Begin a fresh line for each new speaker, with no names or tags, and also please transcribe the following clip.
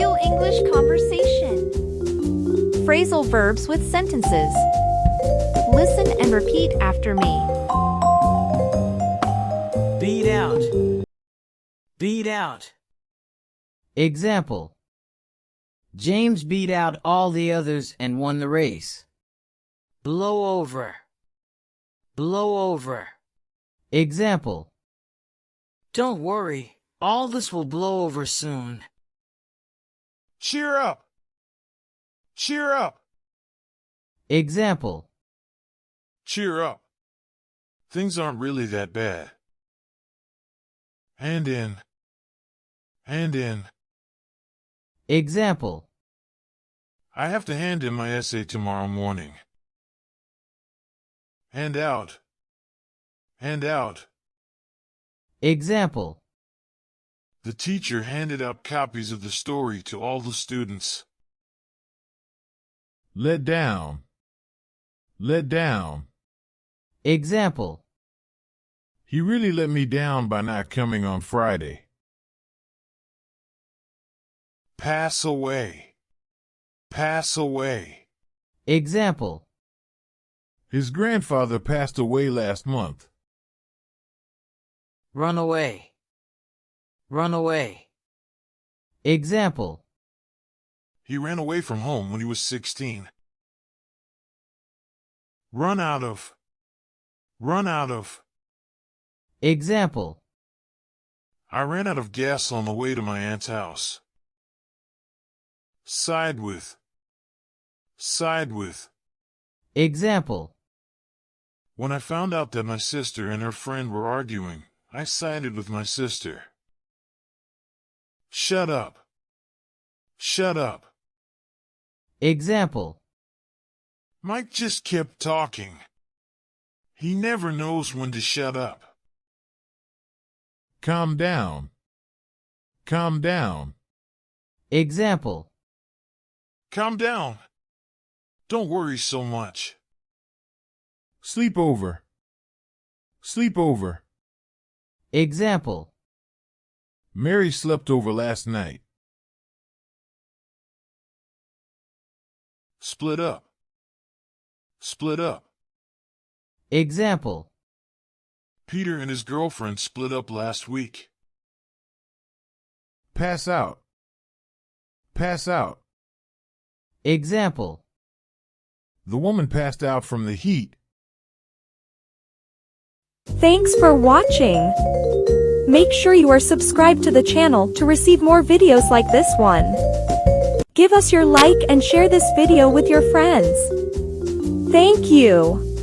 Real English conversation. Phrasal verbs with sentences. Listen and repeat after me.
Beat out. Beat out. Example. James beat out all the others and won the race. Blow over. Blow over. Example. Don't worry, all this will blow over soon.
Cheer up! Cheer up!
Example.
Cheer up. Things aren't really that bad. Hand in. Hand in.
Example.
I have to hand in my essay tomorrow morning. Hand out. Hand out.
Example.
The teacher handed out copies of the story to all the students. Let down. Let down.
Example.
He really let me down by not coming on Friday. Pass away. Pass away.
Example.
His grandfather passed away last month.
Run away. Run away. Example.
He ran away from home when he was 16. Run out of. Run out of.
Example.
I ran out of gas on the way to my aunt's house. Side with. Side with.
Example.
When I found out that my sister and her friend were arguing, I sided with my sister. Shut up. Shut up.
Example.
Mike just kept talking. He never knows when to shut up. Calm down. Calm down.
Example.
Calm down. Don't worry so much. Sleep over. Sleep over.
Example.
Mary slept over last night. Split up. Split up.
Example.
Peter and his girlfriend split up last week. Pass out. Pass out.
Example.
The woman passed out from the heat.
Thanks for watching. Make sure you are subscribed to the channel to receive more videos like this one. Give us your like and share this video with your friends. Thank you.